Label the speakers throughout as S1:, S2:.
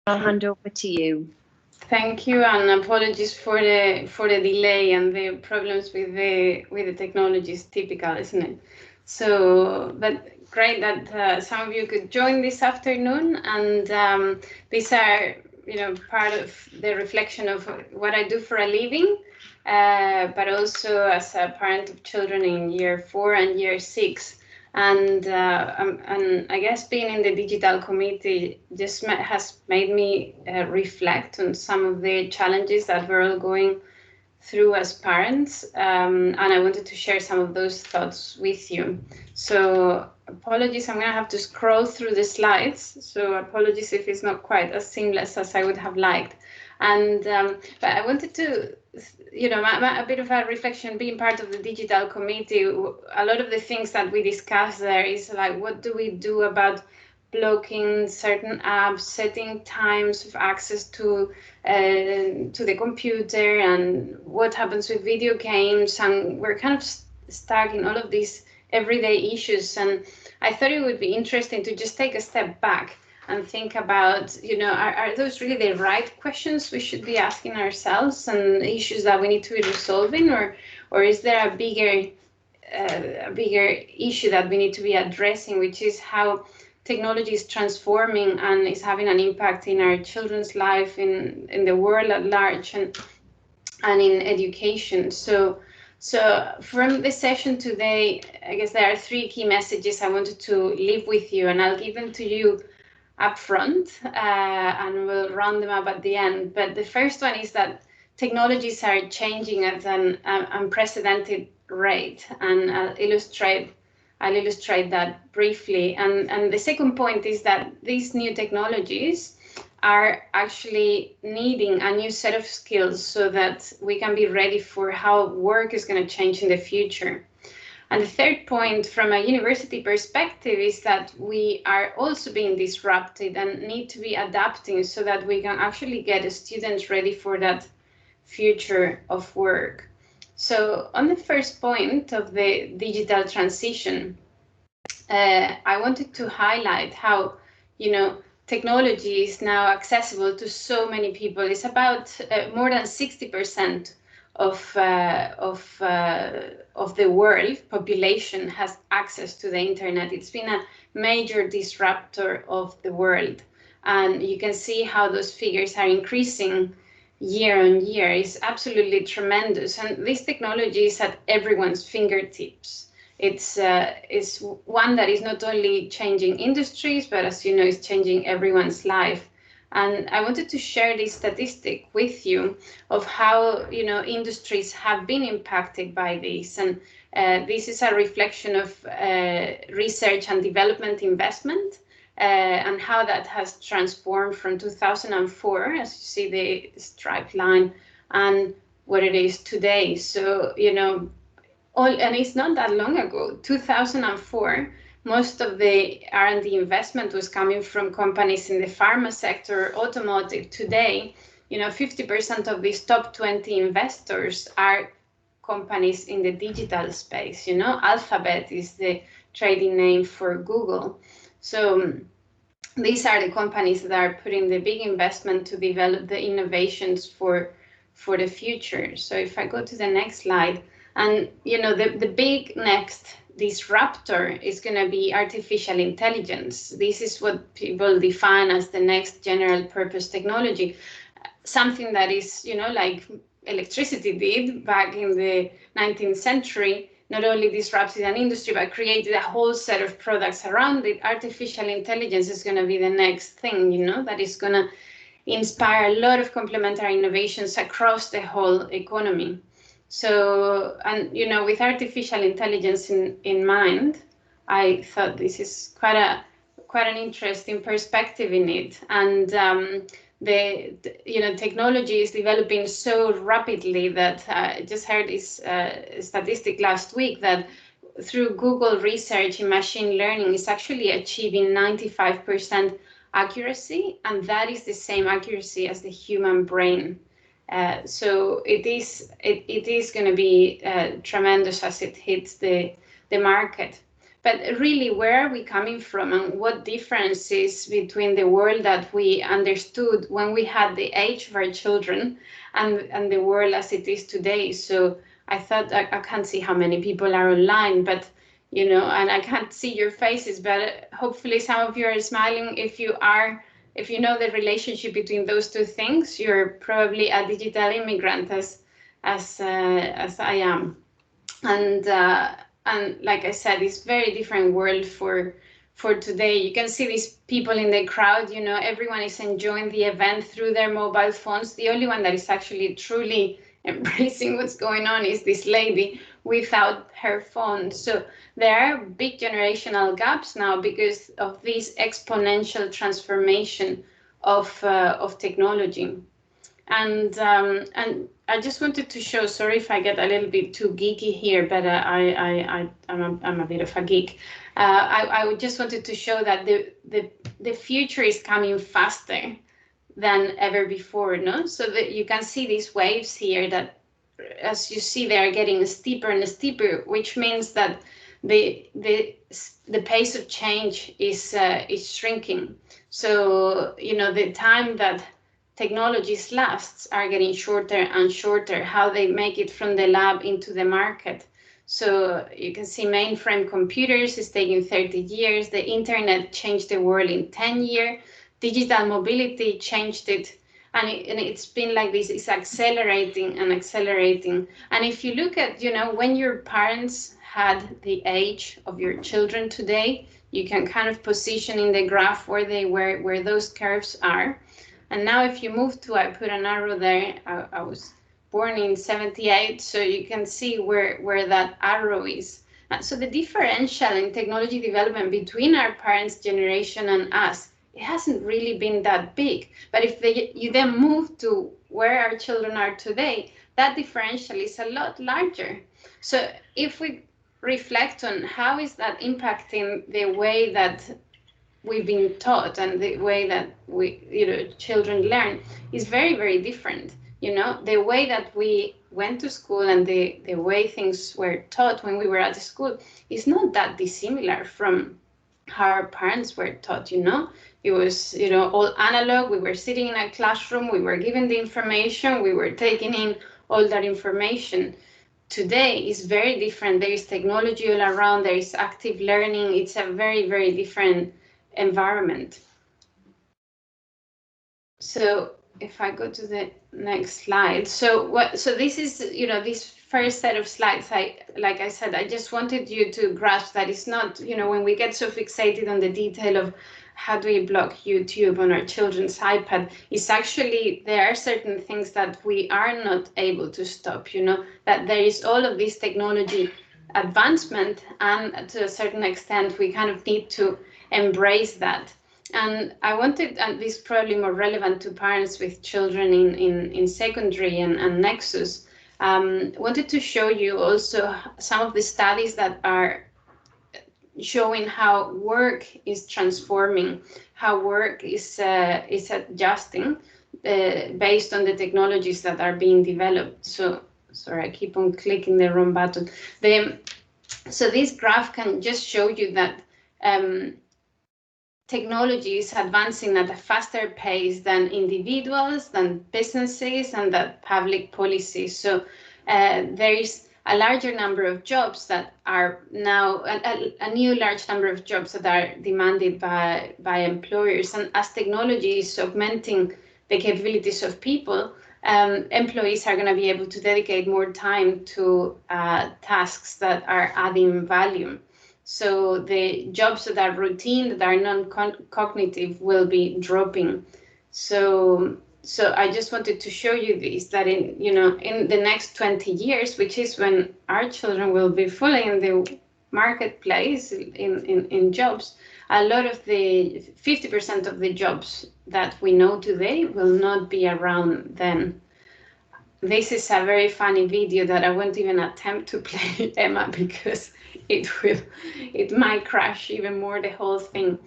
S1: I'll hand over to you.
S2: Thank you, and apologies for the delay and the problems with the technology. Is typical, isn't it? So, but great that some of you could join this afternoon, and these are part of the reflection of what I do for a living, but also as a parent of children in year 4 and year 6. And I guess being in the digital committee just has made me reflect on some of the challenges that we're all going through as parents, and I wanted to share some of those thoughts with you. So apologies, I'm gonna have to scroll through the slides, so apologies if it's not quite as seamless as I would have liked. And but I wanted to, a bit of a reflection, being part of the digital committee. A lot of the things that we discuss there is like, what do we do about blocking certain apps, setting times of access to the computer, and what happens with video games, and we're kind of stuck in all of these everyday issues. And I thought it would be interesting to just take a step back and think about, are those really the right questions we should be asking ourselves, and issues that we need to be resolving, or is there a bigger issue that we need to be addressing, which is how technology is transforming and is having an impact in our children's life, in the world at large, and in education. So from this session today, I guess there are 3 key messages I wanted to leave with you, and I'll give them to you up front, and we'll round them up at the end. But the first one is that technologies are changing at an unprecedented rate, and I'll illustrate that briefly. And the second point is that these new technologies are actually needing a new set of skills so that we can be ready for how work is going to change in the future. And the third point from a university perspective is that we are also being disrupted and need to be adapting so that we can actually get students ready for that future of work. So on the first point of the digital transition, I wanted to highlight how, technology is now accessible to so many people. It's about more than 60% of the world population has access to the internet. It's been a major disruptor of the world, and you can see how those figures are increasing year on year. It's absolutely tremendous, and this technology is at everyone's fingertips. It's one that is not only changing industries, but as you know, it's changing everyone's life. And I wanted to share this statistic with you of how, industries have been impacted by this. And this is a reflection of research and development investment, and how that has transformed from 2004, as you see the striped line, and what it is today. So, and it's not that long ago, 2004, most of the R&D investment was coming from companies in the pharma sector, automotive. Today, 50% of these top 20 investors are companies in the digital space. Alphabet is the trading name for Google. So these are the companies that are putting the big investment to develop the innovations for the future. So if I go to the next slide, and the big next disruptor is going to be artificial intelligence. This is what people define as the next general purpose technology, something that is, like electricity did back in the 19th century, not only disrupted an industry, but created a whole set of products around it. Artificial intelligence is going to be the next thing, that is going to inspire a lot of complementary innovations across the whole economy. So, and with artificial intelligence in mind, I thought this is quite an interesting perspective in it. And the technology is developing so rapidly that I just heard this statistic last week that through Google research in machine learning is actually achieving 95% accuracy, and that is the same accuracy as the human brain. So it is going to be tremendous as it hits the market. But really, where are we coming from, and what differences between the world that we understood when we had the age of our children and the world as it is today? So I thought, I can't see how many people are online, but you know, and I can't see your faces, but hopefully some of you are smiling. If you know the relationship between those two things, you're probably a digital immigrant as I am. And like I said, it's very different world for today. You can see these people in the crowd, you know, everyone is enjoying the event through their mobile phones. The only one that is actually truly embracing what's going on is this lady without her phone. So there are big generational gaps now because of this exponential transformation of technology. And I just wanted to show, sorry if I get a little bit too geeky here, but I'm a bit of a geek. I just wanted to show that the future is coming faster than ever before, no? So that you can see these waves here that, as you see, they are getting steeper and steeper, which means that the pace of change is shrinking. So, you know, the time that technologies lasts are getting shorter and shorter, how they make it from the lab into the market. So you can see mainframe computers is taking 30 years. The internet changed the world in 10 years. Digital mobility changed it. And it's been like this, it's accelerating and accelerating. And if you look at, you know, when your parents had the age of your children today, you can kind of position in the graph where they were, where those curves are. And now if you move to, I put an arrow there, I was born in 78, so you can see where that arrow is. So the differential in technology development between our parents' generation and us, it hasn't really been that big. But if you then move to where our children are today, that differential is a lot larger. So if we reflect on how is that impacting the way that we've been taught and the way that we, you know, children learn is very, very different. You know, the way that we went to school and the way things were taught when we were at school is not that dissimilar from how our parents were taught, you know. It was, you know, all analog. We were sitting in a classroom, we were given the information, we were taking in all that information. Today is very different. There is technology all around, there is active learning. It's a very, very different environment. So if I go to the next slide, so this is, you know, this first set of slides, like I said, I just wanted you to grasp that it's not, you know, when we get so fixated on the detail of how do we block YouTube on our children's iPad, it's actually, there are certain things that we are not able to stop, you know, that there is all of this technology advancement, and to a certain extent we kind of need to embrace that. And I wanted, and this is probably more relevant to parents with children in secondary and Nexus, wanted to show you also some of the studies that are showing how work is transforming, how work is adjusting based on the technologies that are being developed. So, sorry, I keep on clicking the wrong button. So this graph can just show you that technology is advancing at a faster pace than individuals, than businesses, and that public policies. So there is a larger number of jobs that are now, a new large number of jobs that are demanded by employers. And as technology is augmenting the capabilities of people, employees are going to be able to dedicate more time to tasks that are adding value. So the jobs that are routine, that are non-cognitive, will be dropping. So I just wanted to show you this, that in the next 20 years, which is when our children will be fully in the marketplace in jobs, a lot of the 50% of the jobs that we know today will not be around then. This is a very funny video that I won't even attempt to play, Emma, because it might crash even more the whole thing.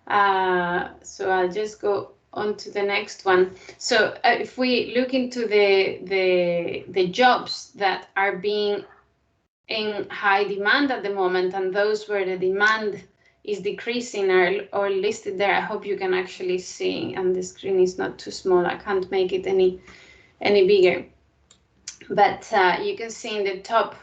S2: So I'll just go on to the next one. So if we look into the jobs that are being in high demand at the moment, and those where the demand is decreasing are listed there. I hope you can actually see, and the screen is not too small. I can't make it any bigger. But you can see in the top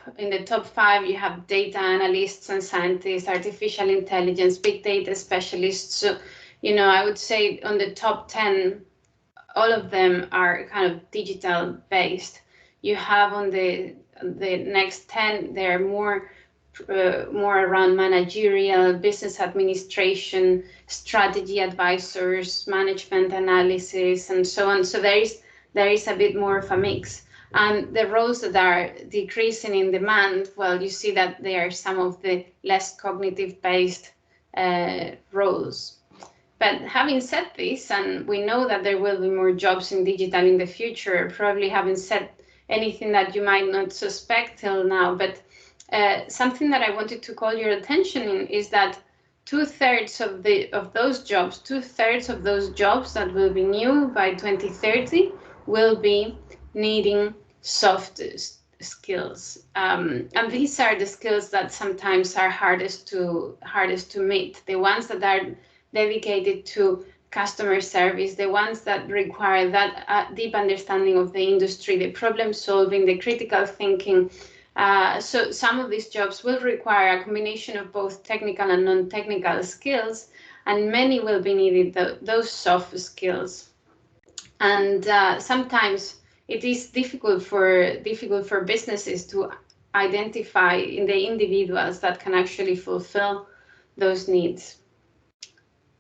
S2: 5, you have data analysts and scientists, artificial intelligence, big data specialists. So, you know, I would say on the top 10, all of them are kind of digital based. You have on the next 10, they're more around managerial, business administration, strategy advisors, management analysis, and so on. So there is a bit more of a mix. And the roles that are decreasing in demand, well, you see that they are some of the less cognitive-based roles. But having said this, and we know that there will be more jobs in digital in the future, probably haven't said anything that you might not suspect till now, but something that I wanted to call your attention in is that 2/3 of those jobs, 2/3 of those jobs that will be new by 2030 will be needing soft skills, and these are the skills that sometimes are hardest to meet. The ones that are dedicated to customer service, the ones that require that deep understanding of the industry, the problem solving, the critical thinking. So some of these jobs will require a combination of both technical and non-technical skills, and many will be needed those soft skills. And sometimes it is difficult for businesses to identify in the individuals that can actually fulfill those needs.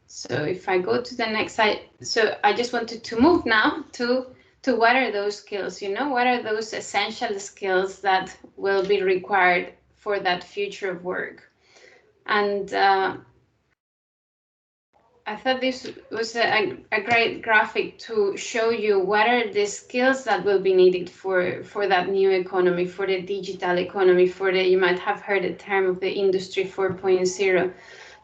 S2: So if I go to the next slide, so I just wanted to move now to what are those skills, you know, what are those essential skills that will be required for that future of work. And I thought this was a great graphic to show you what are the skills that will be needed for that new economy, for the digital economy, you might have heard the term of the Industry 4.0.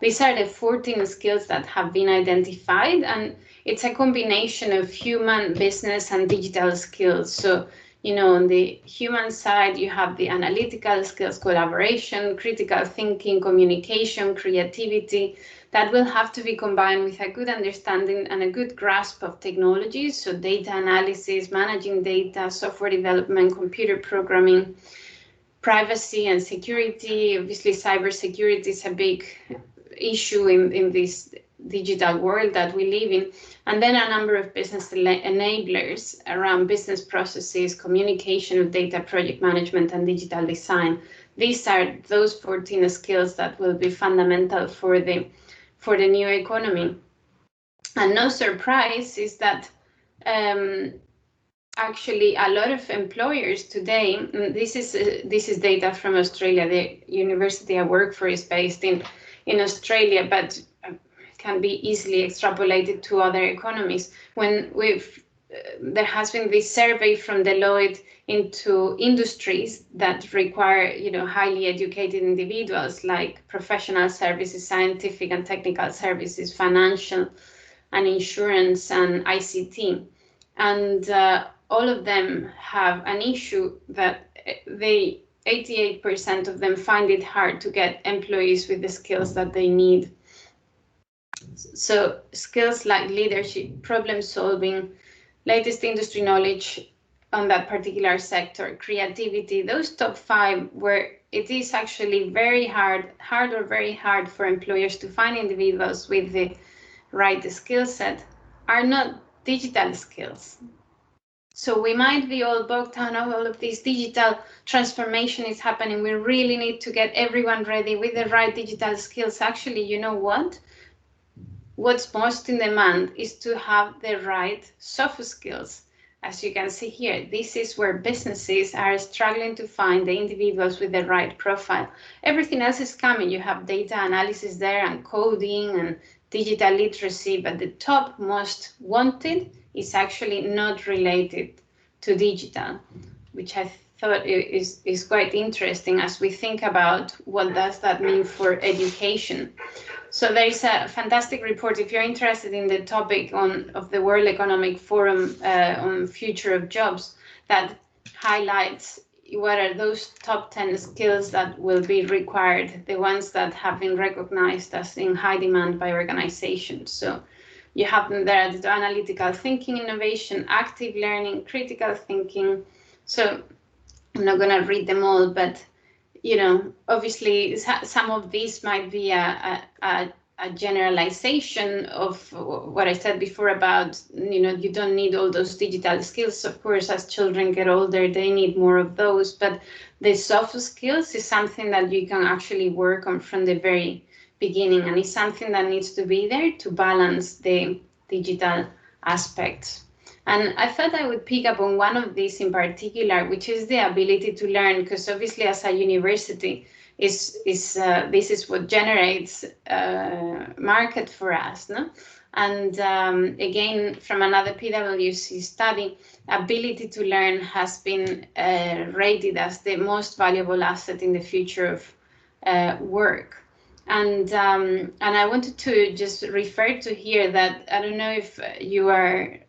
S2: These are the 14 skills that have been identified, and it's a combination of human, business, and digital skills. So, you know, on the human side, you have the analytical skills, collaboration, critical thinking, communication, creativity, that will have to be combined with a good understanding and a good grasp of technologies. So data analysis, managing data, software development, computer programming, privacy and security. Obviously, cybersecurity is a big issue in this digital world that we live in. And then a number of business enablers around business processes, communication of data, project management, and digital design. These are those 14 skills that will be fundamental for the new economy. And no surprise is that actually a lot of employers today, this is data from Australia, the university I work for is based in Australia, but can be easily extrapolated to other economies. When there has been this survey from Deloitte into industries that require, you know, highly educated individuals, like professional services, scientific and technical services, financial and insurance and ICT. And all of them have an issue that 88% of them find it hard to get employees with the skills that they need. So skills like leadership, problem solving, latest industry knowledge on that particular sector, creativity, those top 5 where it is actually very hard for employers to find individuals with the right skill set, are not digital skills. So we might be all bogged down, all of this digital transformation is happening. We really need to get everyone ready with the right digital skills. Actually, you know what? What's most in demand is to have the right soft skills. As you can see here, this is where businesses are struggling to find the individuals with the right profile. Everything else is coming. You have data analysis there and coding and digital literacy, but the top most wanted is actually not related to digital, which I thought is quite interesting as we think about what does that mean for education. So there is a fantastic report, if you're interested in the topic of the World Economic Forum on future of jobs, that highlights, what are those top 10 skills that will be required, the ones that have been recognized as in high demand by organizations. So you have them there, the analytical thinking, innovation, active learning, critical thinking. So I'm not going to read them all, but obviously some of these might be a generalization of what I said before about, you don't need all those digital skills. Of course, as children get older, they need more of those, but the soft skills is something that you can actually work on from the very beginning, and it's something that needs to be there to balance the digital aspects. And I thought I would pick up on one of these in particular, which is the ability to learn, because obviously as a university, this is what generates market for us, no? And again, from another PwC study, ability to learn has been rated as the most valuable asset in the future of work. And I wanted to just refer to here that, I don't know if you are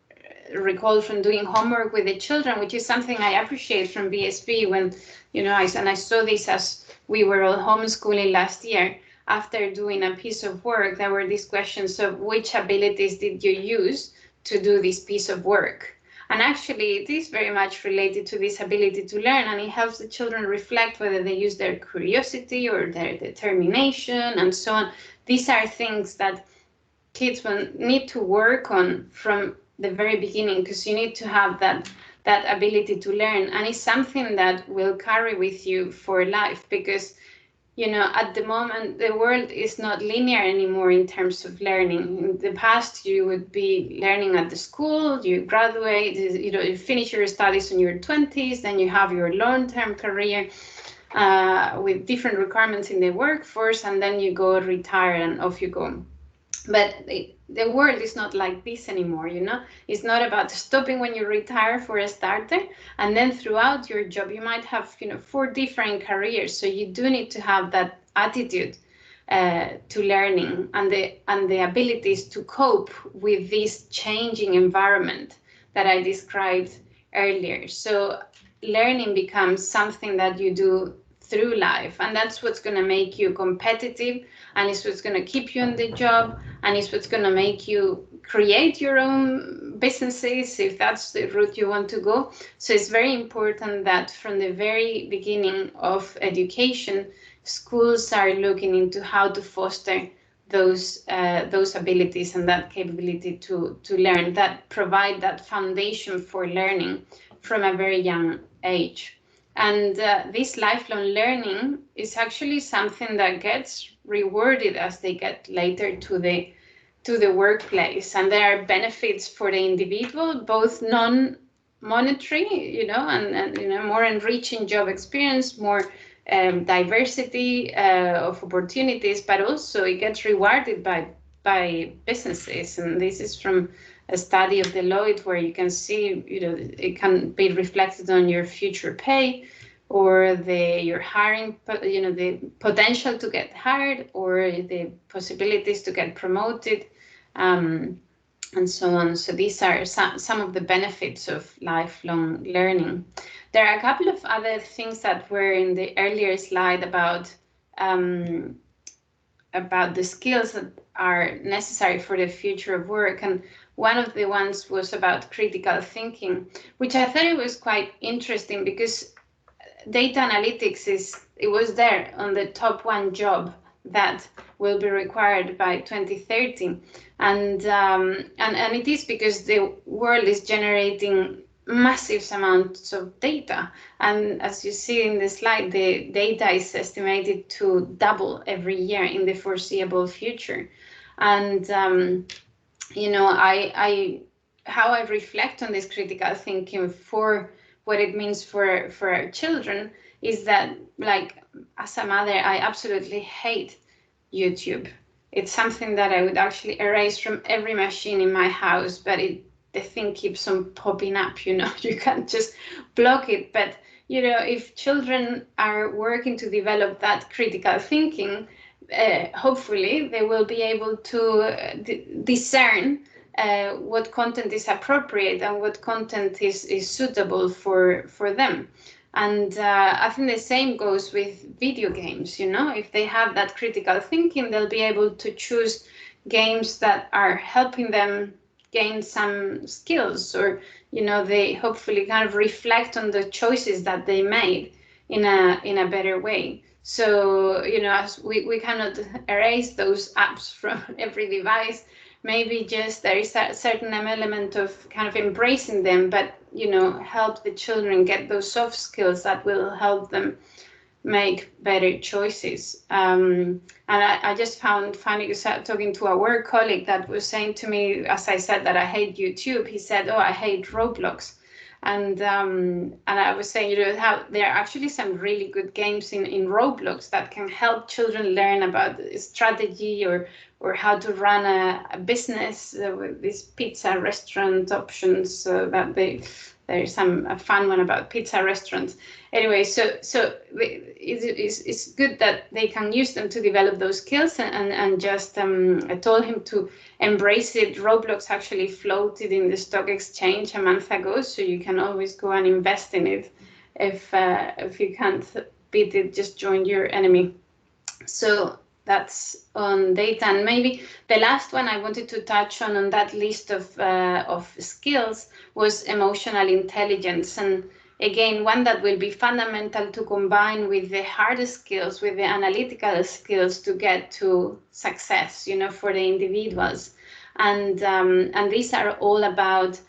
S2: recalled from doing homework with the children, which is something I appreciate from BSB when, I saw this as we were all homeschooling last year. After doing a piece of work, there were these questions of which abilities did you use to do this piece of work? And actually, it is very much related to this ability to learn, and it helps the children reflect whether they use their curiosity or their determination and so on. These are things that kids will need to work on from the very beginning, because you need to have that ability to learn, and it's something that will carry with you for life, because at the moment the world is not linear anymore in terms of learning. In the past, you would be learning at the school, you graduate, you finish your studies in your 20s, then you have your long-term career with different requirements in the workforce, and then you go retire and off you go. But the world is not like this anymore, It's not about stopping when you retire for a starter, and then throughout your job you might have 4 different careers. So you do need to have that attitude to learning and the abilities to cope with this changing environment that I described earlier. So learning becomes something that you do through life, and that's what's going to make you competitive, and it's what's going to keep you in the job, and it's what's going to make you create your own businesses if that's the route you want to go. So it's very important that from the very beginning of education, schools are looking into how to foster those abilities and that capability to learn, that provide that foundation for learning from a very young age. And this lifelong learning is actually something that gets rewarded as they get later to the workplace. And there are benefits for the individual, both non-monetary, and more enriching job experience, more diversity of opportunities, but also it gets rewarded by businesses. And this is from a study of Deloitte, where you can see, it can be reflected on your future pay, or your hiring, the potential to get hired, or the possibilities to get promoted, and so on. So these are some of the benefits of lifelong learning. There are a couple of other things that were in the earlier slide about the skills that are necessary for the future of work. And one of the ones was about critical thinking, which I thought it was quite interesting, because data analytics was there on the top 1 job that will be required by 2030. And it is because the world is generating massive amounts of data. And as you see in the slide, the data is estimated to double every year in the foreseeable future. And, how I reflect on this critical thinking for what it means for our children is that, like, as a mother, I absolutely hate YouTube. It's something that I would actually erase from every machine in my house, but the thing keeps on popping up, you can't just block it. But, if children are working to develop that critical thinking, hopefully they will be able to discern what content is appropriate and what content is suitable for them. And I think the same goes with video games. You know, if they have that critical thinking, they'll be able to choose games that are helping them gain some skills, or, you know, they hopefully kind of reflect on the choices that they made in a better way. So, you know, as we cannot erase those apps from every device, maybe just there is a certain element of kind of embracing them, but, you know, help the children get those soft skills that will help them make better choices. And I just found funny talking to a work colleague that was saying to me, as I said that I hate YouTube, he said, oh, I hate Roblox. And I was saying, you know, how there are actually some really good games in Roblox that can help children learn about strategy or how to run a business with these pizza restaurant options. That there's a fun one about pizza restaurants. Anyway, so it's good that they can use them to develop those skills, and just I told him to embrace it. Roblox actually floated in the stock exchange a month ago, so you can always go and invest in it. If you can't beat it, just join your enemy. So that's on data. And maybe the last one I wanted to touch on that list of skills was emotional intelligence. And again, one that will be fundamental to combine with the hard skills, with the analytical skills to get to success, you know, for the individuals. And these are all about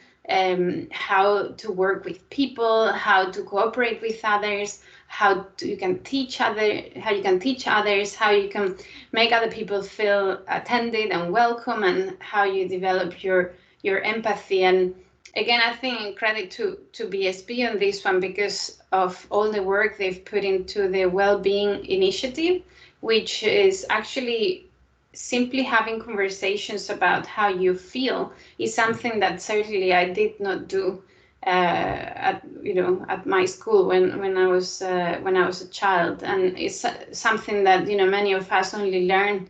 S2: how to work with people, how to cooperate with others, how you can teach others, how you can make other people feel attended and welcome, and how you develop your empathy. And again, I think credit to BSB on this one, because of all the work they've put into the well-being initiative, which is actually simply having conversations about how you feel, is something that certainly I did not do at my school when I was a child, and it's something that, you know, many of us only learn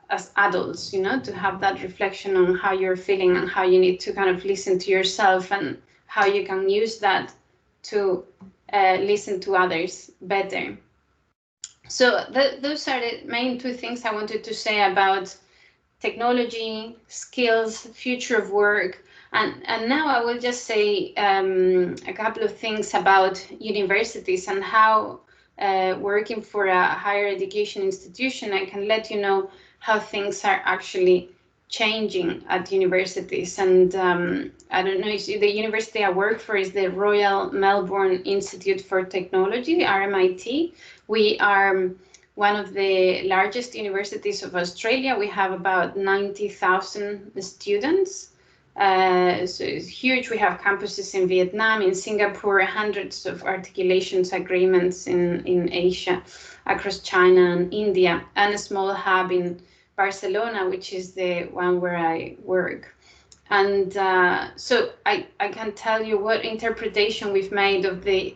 S2: as adults, you know, to have that reflection on how you're feeling and how you need to kind of listen to yourself, and how you can use that to listen to others better. So those are the main two things I wanted to say about technology, skills, future of work. And now I will just say a couple of things about universities and how working for a higher education institution, I can let you know how things are actually changing at universities. And I don't know, the university I work for is the Royal Melbourne Institute for Technology, RMIT. We are one of the largest universities of Australia. We have about 90,000 students. So it's huge. We have campuses in Vietnam, in Singapore, hundreds of articulations agreements in Asia, across China and India, and a small hub in Barcelona, which is the one where I work. And so I can tell you what interpretation we've made of the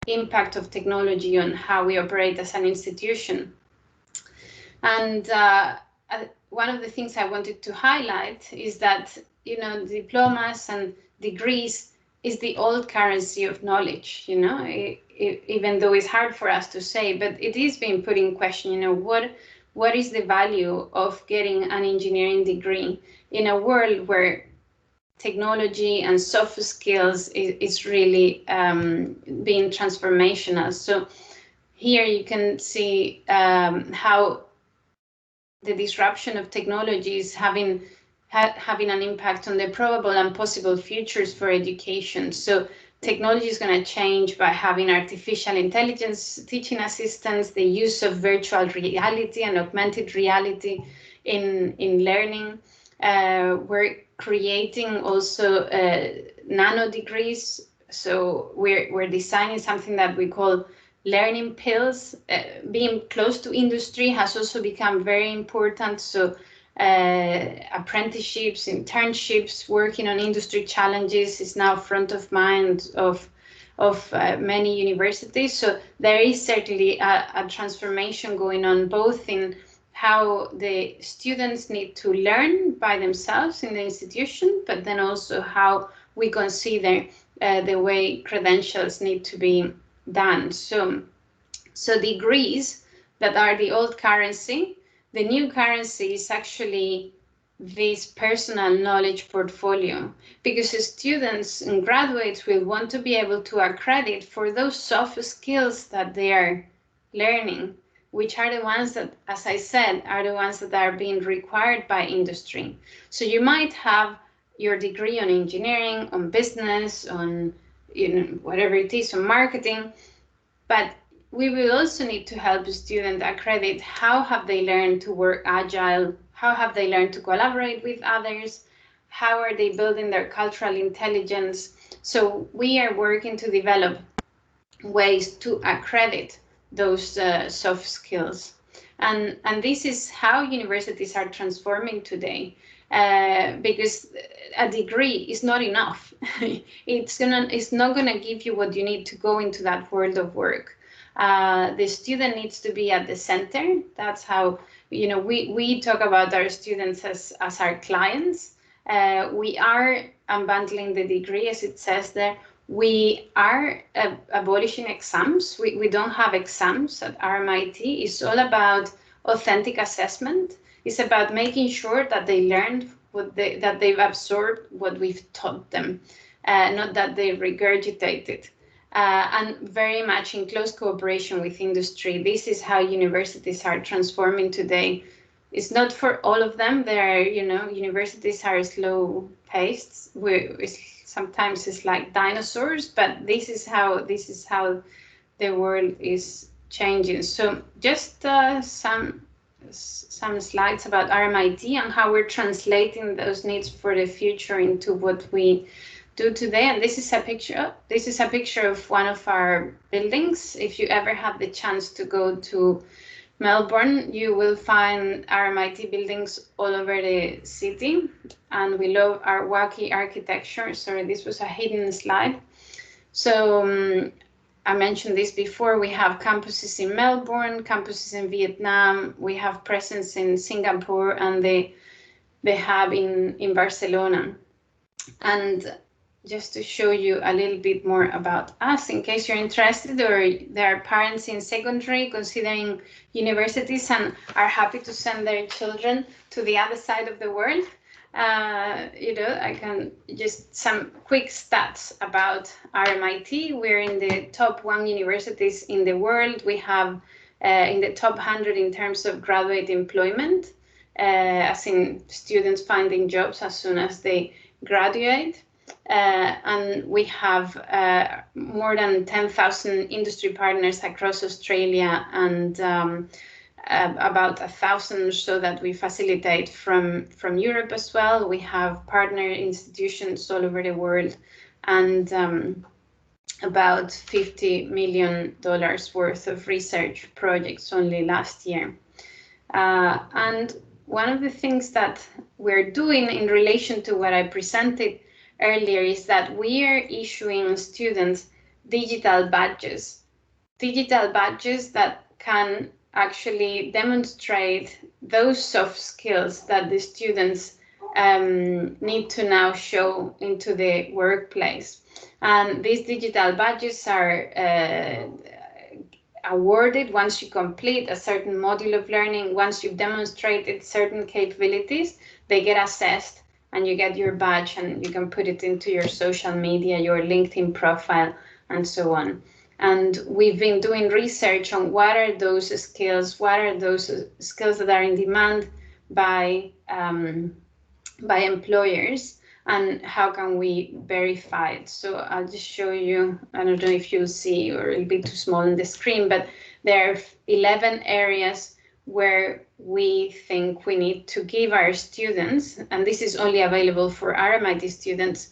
S2: impact of technology on how we operate as an institution. And one of the things I wanted to highlight is that, you know, diplomas and degrees is the old currency of knowledge, you know, even though it's hard for us to say, but it is being put in question, you know, what is the value of getting an engineering degree in a world where technology and soft skills is really being transformational. So here you can see how the disruption of technology is having an impact on the probable and possible futures for education. So technology is going to change by having artificial intelligence teaching assistants, the use of virtual reality and augmented reality in learning. We're creating also nano degrees. So we're designing something that we call learning pills. Being close to industry has also become very important. So apprenticeships, internships, working on industry challenges is now front of mind of many universities. So there is certainly a transformation going on, both in how the students need to learn by themselves in the institution, but then also how we consider the way credentials need to be done. So degrees that are the old currency, the new currency is actually this personal knowledge portfolio, because the students and graduates will want to be able to accredit for those soft skills that they are learning, which are the ones that, as I said, are the ones that are being required by industry. So you might have your degree on engineering, on business, on whatever it is, on marketing, but we will also need to help the student accredit how have they learned to work agile, how have they learned to collaborate with others, how are they building their cultural intelligence. So we are working to develop ways to accredit those soft skills. And this is how universities are transforming today, because a degree is not enough. It's not gonna give you what you need to go into that world of work. The student needs to be at the center. That's how, we talk about our students as our clients. We are unbundling the degree, as it says there. We are abolishing exams. We don't have exams at RMIT. It's all about authentic assessment. It's about making sure that they learned that they've absorbed what we've taught them, not that they regurgitate it. And very much in close cooperation with industry. This is how universities are transforming today. It's not for all of them. There are, universities are slow paced. Sometimes it's like dinosaurs, but this is how the world is changing. So just some slides about RMIT and how we're translating those needs for the future into what we do today. And this is a picture of one of our buildings. If you ever have the chance to go to Melbourne, you will find RMIT buildings all over the city, and we love our wacky architecture. Sorry, this was a hidden slide. So I mentioned this before. We have campuses in Melbourne, campuses in Vietnam. We have presence in Singapore and the hub in Barcelona. And just to show you a little bit more about us, in case you're interested, or there are parents in secondary considering universities and are happy to send their children to the other side of the world. I can just some quick stats about RMIT. We're in the top 1 universities in the world. We have in the top 100 in terms of graduate employment, as in students finding jobs as soon as they graduate. And we have more than 10,000 industry partners across Australia, and about 1,000 or so that we facilitate from Europe as well. We have partner institutions all over the world, and about $50 million worth of research projects only last year. And one of the things that we're doing in relation to what I presented earlier is that we are issuing students digital badges that can actually demonstrate those soft skills that the students need to now show into the workplace. And these digital badges are awarded once you complete a certain module of learning. Once you've demonstrated certain capabilities, they get assessed and you get your badge, and you can put it into your social media, your LinkedIn profile, and so on. And we've been doing research on what are those skills that are in demand by employers, and how can we verify it. So I'll just show you, I don't know if you'll see, or it'll be too small on the screen, but there are 11 areas where we think we need to give our students, and this is only available for RMIT students,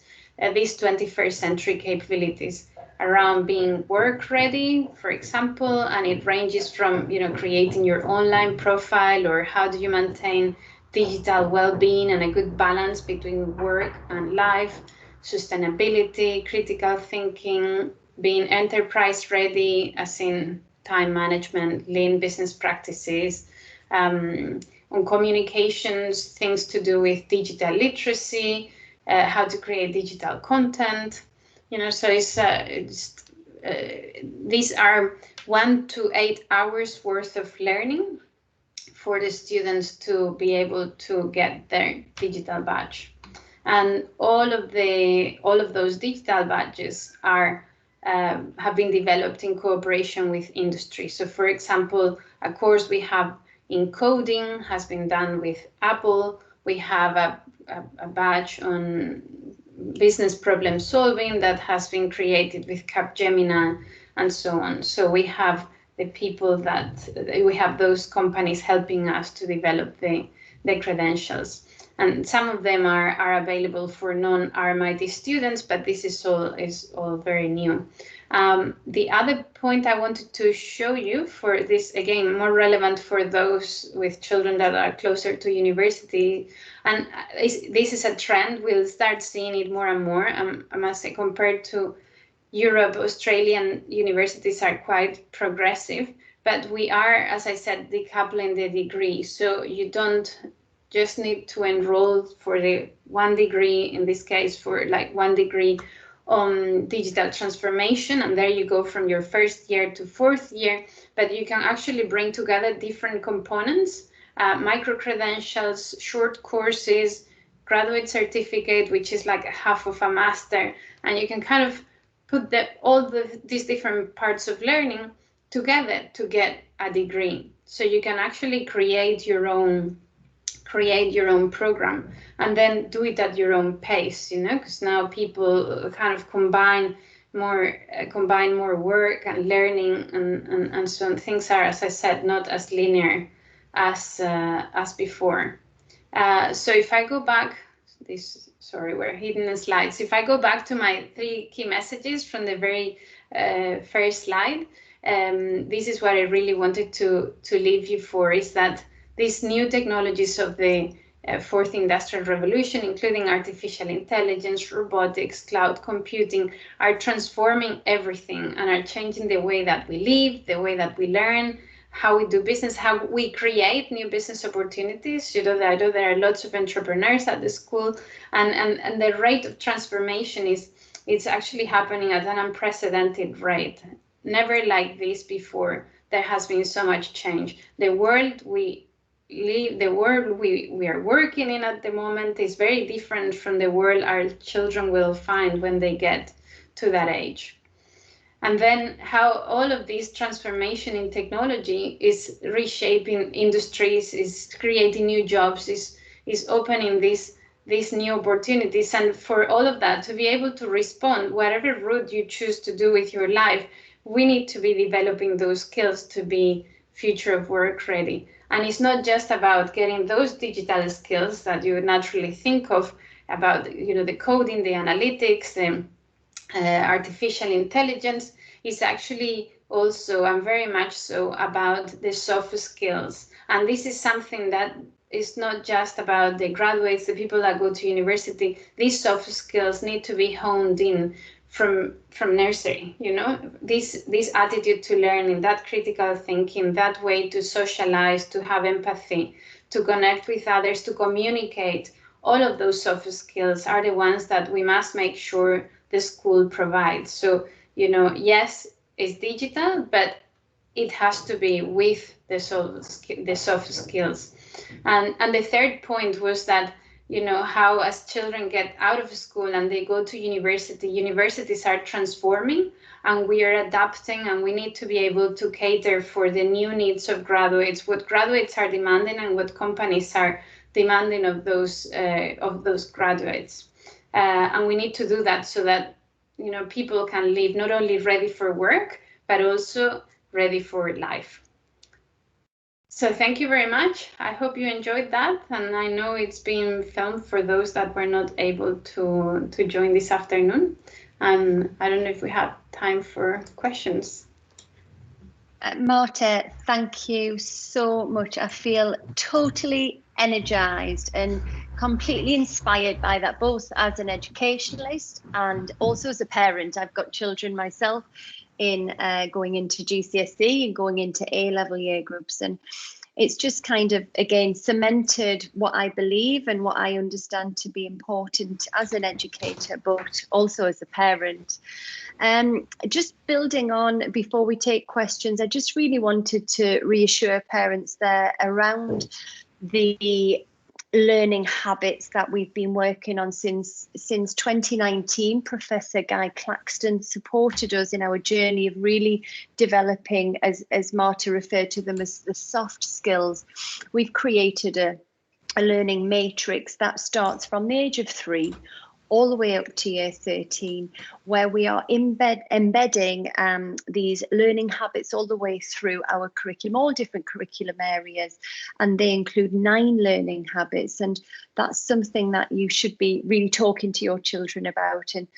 S2: these 21st century capabilities around being work ready, for example, and it ranges from creating your online profile, or how do you maintain digital well-being and a good balance between work and life, sustainability, critical thinking, being enterprise ready, as in time management, lean business practices, on communications, things to do with digital literacy, how to create digital content. So these are 1 to 8 hours worth of learning for the students to be able to get their digital badge. And all of those digital badges have been developed in cooperation with industry. So, for example, a course we have in coding has been done with Apple. We have a badge on business problem solving that has been created with Capgemini and so on. So we have the people we have those companies helping us to develop the credentials. And some of them are available for non-RMIT students, but this is all very new. The other point I wanted to show you, for this, again, more relevant for those with children that are closer to university, and this is a trend, we'll start seeing it more and more. I must say, compared to Europe, Australian universities are quite progressive, but we are, as I said, decoupling the degree. So you don't just need to enroll for the one degree, in this case for like 1 degree on digital transformation, and there you go from your 1st year to 4th year, but you can actually bring together different components, micro-credentials, short courses, graduate certificate, which is like half of a master, and you can kind of put these different parts of learning together to get a degree. So you can actually create your own program and then do it at your own pace, because now people kind of combine more work and learning and so on. Things are, as I said, not as linear as before. So if I go back, we're hidden the slides. If I go back to my 3 key messages from the very first slide, this is what I really wanted to leave you for, is that these new technologies of the 4th industrial revolution, including artificial intelligence, robotics, cloud computing, are transforming everything and are changing the way that we live, the way that we learn, how we do business, how we create new business opportunities. I know there are lots of entrepreneurs at the school, and the rate of transformation it's actually happening at an unprecedented rate. Never like this before. There has been so much change. The world we are working in at the moment is very different from the world our children will find when they get to that age. And then how all of this transformation in technology is reshaping industries, is creating new jobs, is opening these new opportunities. And for all of that to be able to respond, whatever route you choose to do with your life, we need to be developing those skills to be future of work ready. And it's not just about getting those digital skills that you would naturally think of, about the coding, the analytics, the artificial intelligence. It's actually also, and very much so, about the soft skills. And this is something that is not just about the graduates, the people that go to university. These soft skills need to be honed in from nursery, this attitude to learning, that critical thinking, that way to socialize, to have empathy, to connect with others, to communicate. All of those soft skills are the ones that we must make sure the school provides. So, yes, it's digital, but it has to be with the soft skills. And the third point was that, how as children get out of school and they go to university, universities are transforming and we are adapting, and we need to be able to cater for the new needs of graduates, what graduates are demanding and what companies are demanding of those graduates. And we need to do that so that, people can live not only ready for work, but also ready for life. So thank you very much. I hope you enjoyed that. And I know it's being filmed for those that were not able to join this afternoon. And I don't know if we have time for questions.
S1: Marta, thank you so much. I feel totally energized and completely inspired by that, both as an educationalist and also as a parent. I've got children myself in going into GCSE and going into A-level year groups, and it's just kind of, again, cemented what I believe and what I understand to be important as an educator, but also as a parent. Just building on, before we take questions, I just really wanted to reassure parents there around the learning habits that we've been working on since 2019. Professor Guy Claxton supported us in our journey of really developing, as Marta referred to them, as the soft skills. We've created a learning matrix that starts from the age of 3 all the way up to year 13, where we are embedding these learning habits all the way through our curriculum, all different curriculum areas, and they include 9 learning habits. And that's something that you should be really talking to your children about and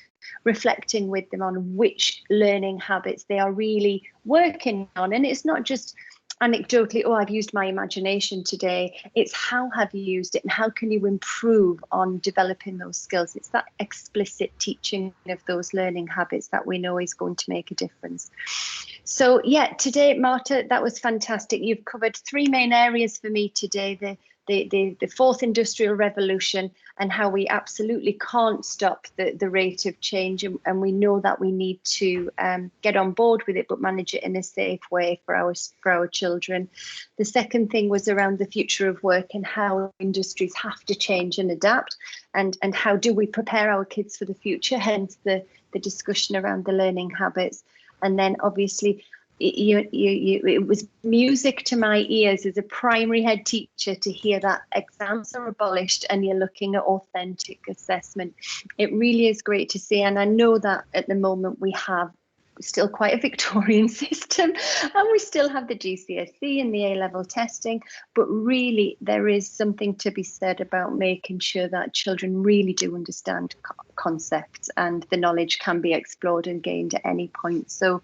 S1: reflecting with them on which learning habits they are really working on. And it's not just anecdotally, oh, I've used my imagination today. It's how have you used it and how can you improve on developing those skills? It's that explicit teaching of those learning habits that we know is going to make a difference. So yeah, today, Marta, that was fantastic. You've covered 3 main areas for me today, the 4th industrial revolution and how we absolutely can't stop the rate of change, and we know that we need to get on board with it but manage it in a safe way for our children. The second thing was around the future of work and how industries have to change and adapt, and how do we prepare our kids for the future, hence the discussion around the learning habits. And then obviously it was music to my ears as a primary head teacher to hear that exams are abolished and you're looking at authentic assessment. It really is great to see, and I know that at the moment we have still quite a Victorian system and we still have the GCSE and the A-level testing, but really there is something to be said about making sure that children really do understand concepts and the knowledge can be explored and gained at any point. So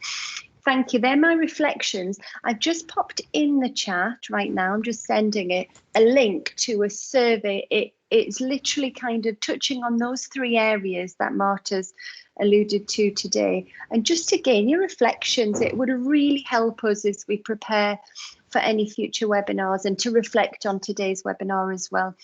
S1: thank you. They're my reflections. I've just popped in the chat right now. I'm just sending it a link to a survey. It's literally kind of touching on those 3 areas that Marta's alluded to today. And just to gain your reflections, it would really help us as we prepare for any future webinars and to reflect on today's webinar as well.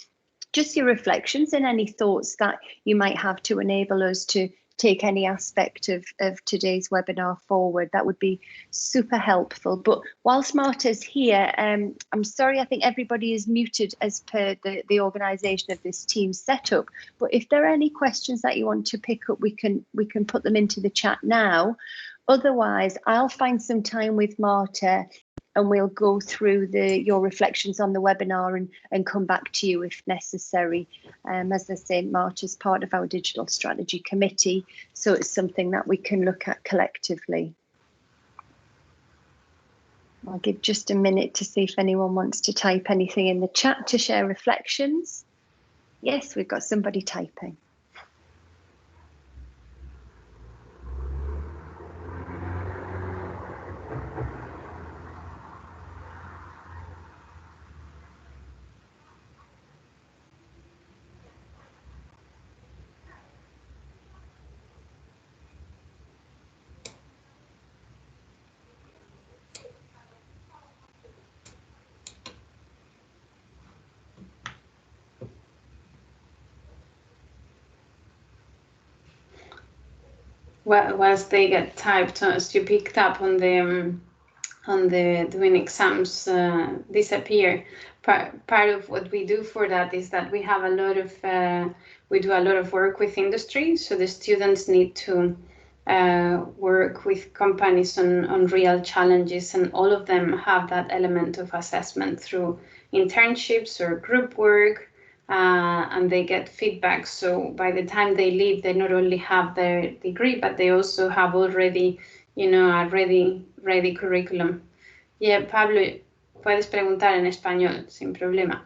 S1: Just your reflections and any thoughts that you might have to enable us to take any aspect of today's webinar forward. That would be super helpful. But whilst Marta's here, I'm sorry, I think everybody is muted as per the organisation of this team setup. But if there are any questions that you want to pick up, we can put them into the chat now. Otherwise, I'll find some time with Marta and we'll go through your reflections on the webinar and come back to you if necessary. As I say, March is part of our digital strategy committee, so it's something that we can look at collectively. I'll give just a minute to see if anyone wants to type anything in the chat to share reflections. Yes, we've got somebody typing.
S2: Well, whilst they get typed, as you picked up on the doing exams disappear. Part of what we do for that is that we have a lot of we do a lot of work with industry. So the students need to work with companies on real challenges, and all of them have that element of assessment through internships or group work. And they get feedback. So by the time they leave, they not only have their degree, but they also have already, a ready curriculum. Yeah, Pablo, puedes preguntar en español, sin problema.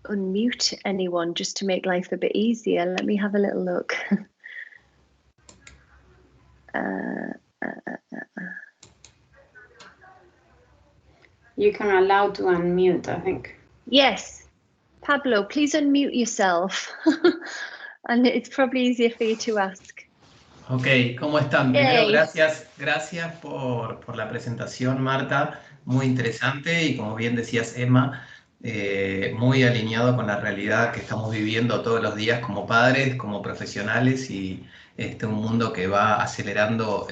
S1: Unmute anyone just to make life a bit easier. Let me have a little look.
S2: You can allow to unmute, I think.
S1: Yes, Pablo, please unmute yourself. and it's probably easier for you to ask.
S3: Ok, ¿cómo están? Primero, gracias por la presentación, Marta, muy interesante y como bien decías, Emma, muy alineado con la realidad que estamos viviendo todos los días como padres, como profesionales y un mundo que va acelerando,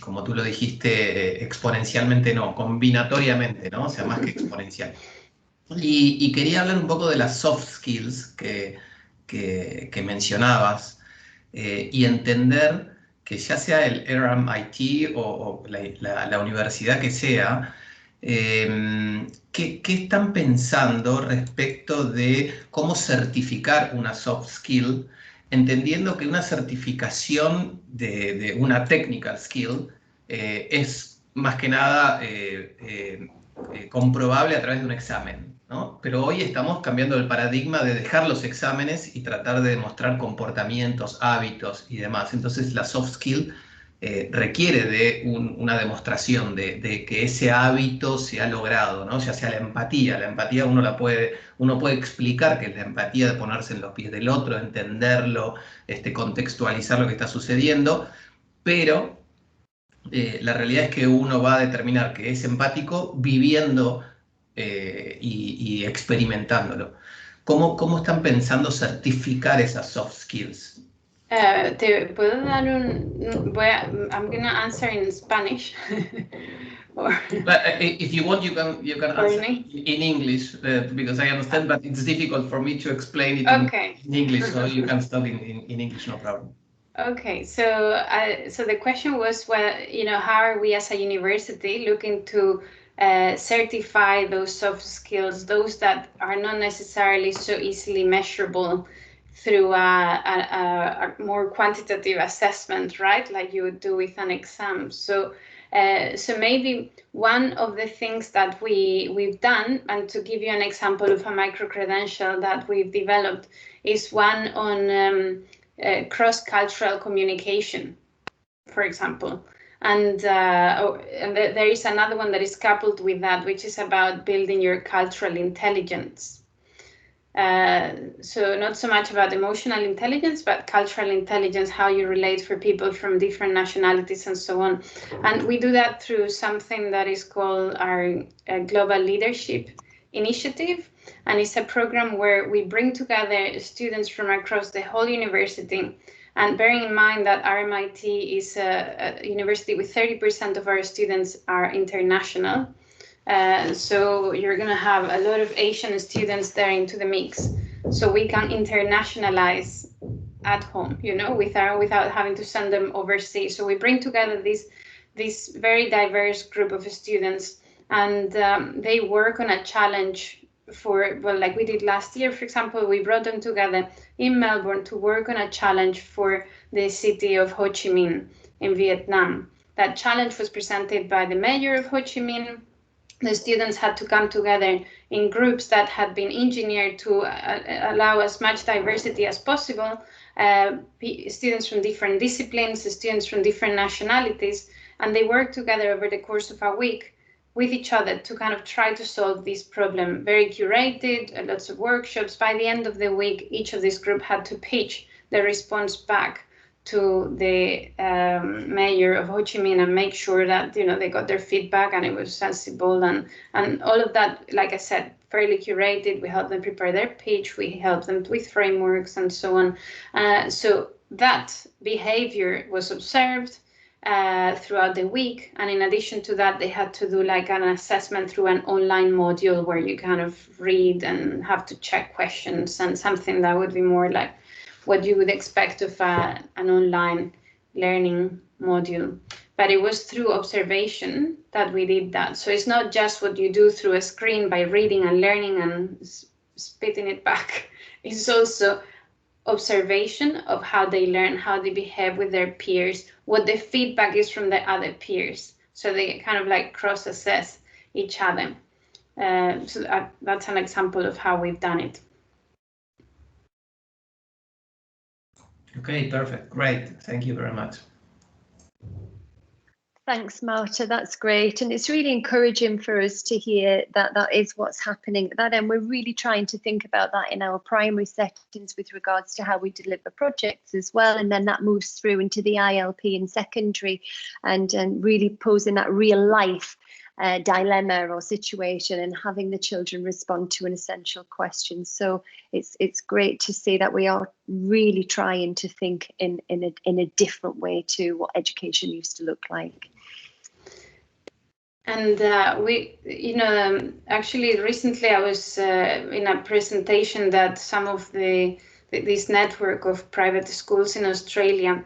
S3: como tú lo dijiste, exponencialmente, no, combinatoriamente, ¿no? O sea, más que exponencial. Y quería hablar un poco de las soft skills que mencionabas. Y entender que ya sea el RMIT o la universidad que sea, ¿qué están pensando respecto de cómo certificar una soft skill, entendiendo que una certificación de una technical skill es más que nada comprobable a través de un examen, ¿no? Pero hoy estamos cambiando el paradigma de dejar los exámenes y tratar de demostrar comportamientos, hábitos y demás. Entonces la soft skill requiere de una demostración de que ese hábito se ha logrado, ¿no? Ya sea la empatía. La empatía uno puede explicar que es la empatía de ponerse en los pies del otro, entenderlo, contextualizar lo que está sucediendo, pero la realidad es que uno va a determinar que es empático viviendo y experimentándolo. ¿Cómo están pensando certificar esas soft skills?
S2: Te puedo dar I'm going to answer in Spanish.
S3: But if you want, you can answer in English because I understand, but it's difficult for me to explain it in English, so you can start in English, no problem.
S2: Okay, so the question was, well, how are we as a university looking to certify those soft skills, those that are not necessarily so easily measurable through a more quantitative assessment, right? Like you would do with an exam. So maybe one of the things that we've done, and to give you an example of a micro-credential that we've developed, is one on cross-cultural communication, for example. And there is another one that is coupled with that, which is about building your cultural intelligence. So not so much about emotional intelligence, but cultural intelligence, how you relate for people from different nationalities and so on. And we do that through something that is called our Global Leadership Initiative. And it's a program where we bring together students from across the whole university. And bearing in mind that RMIT is a university with 30% of our students are international. So you're going to have a lot of Asian students there into the mix. So we can internationalize at home, without having to send them overseas. So we bring together this very diverse group of students, and they work on a challenge like we did last year, for example. We brought them together in Melbourne to work on a challenge for the city of Ho Chi Minh in Vietnam. That challenge was presented by the mayor of Ho Chi Minh. The students had to come together in groups that had been engineered to allow as much diversity as possible, students from different disciplines, students from different nationalities, and they worked together over the course of a week with each other to kind of try to solve this problem. Very curated, lots of workshops. By the end of the week, each of this group had to pitch the response back to the mayor of Ho Chi Minh and make sure that they got their feedback and it was sensible and all of that. Like I said, fairly curated. We helped them prepare their pitch. We helped them with frameworks and so on. So that behavior was observed throughout the week, and in addition to that, they had to do like an assessment through an online module where you kind of read and have to check questions, and something that would be more like what you would expect of an online learning module. But it was through observation that we did that. So it's not just what you do through a screen by reading and learning and spitting it back. It's also observation of how they learn, how they behave with their peers, what the feedback is from the other peers. So they kind of like cross-assess each other. So that's an example of how we've done it.
S3: Okay, perfect. Great. Thank you very much.
S1: Thanks, Marta. That's great. And it's really encouraging for us to hear that that is what's happening at that end. We're really trying to think about that in our primary settings with regards to how we deliver projects as well. And then that moves through into the ILP in secondary and really posing that real life dilemma or situation and having the children respond to an essential question. So it's great to see that we are really trying to think in a different way to what education used to look like.
S2: And actually recently I was in a presentation that some of this network of private schools in Australia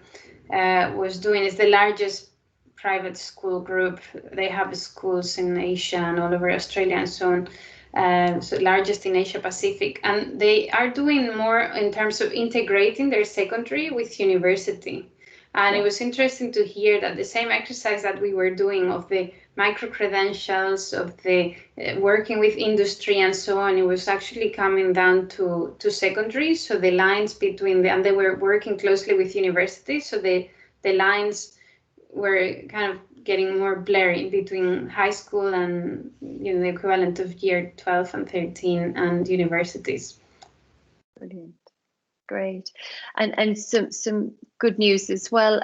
S2: was doing. Is the largest private school group. They have schools in Asia and all over Australia and so on. So largest in Asia Pacific, and they are doing more in terms of integrating their secondary with university. And it was interesting to hear that the same exercise that we were doing of the micro-credentials, of the working with industry and so on, it was actually coming down to secondary. So the lines between and they were working closely with universities. So the lines were kind of getting more blurry between high school and the equivalent of year 12 and 13 and universities.
S1: Brilliant. Great. And some good news as well.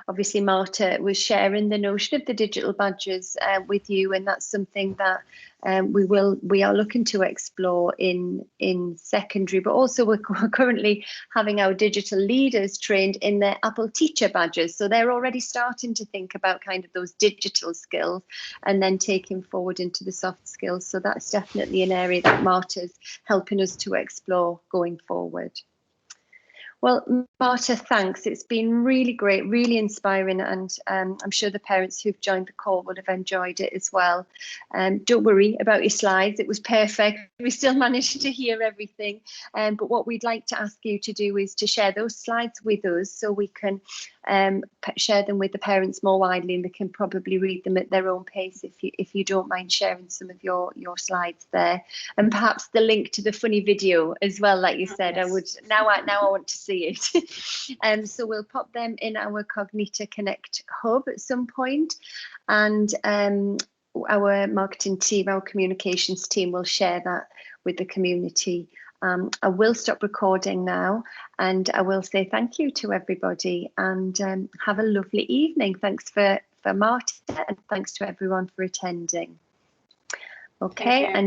S1: Obviously Marta was sharing the notion of the digital badges with you, and that's something that we are looking to explore in secondary, but also we're currently having our digital leaders trained in their Apple teacher badges. So they're already starting to think about kind of those digital skills and then taking forward into the soft skills. So that's definitely an area that Marta's helping us to explore going forward. Well, Marta, thanks. It's been really great, really inspiring, and I'm sure the parents who've joined the call would have enjoyed it as well. Don't worry about your slides. It was perfect. We still managed to hear everything. But what we'd like to ask you to do is to share those slides with us so we can share them with the parents more widely, and they can probably read them at their own pace if you don't mind sharing some of your slides there, and perhaps the link to the funny video as well, like you said. Yes. I would now I want to see it. So we'll pop them in our Cognita Connect hub at some point, and our marketing team, our communications team will share that with the community. I will stop recording now, and I will say thank you to everybody, and have a lovely evening. Thanks for Marta, and thanks to everyone for attending. Okay. And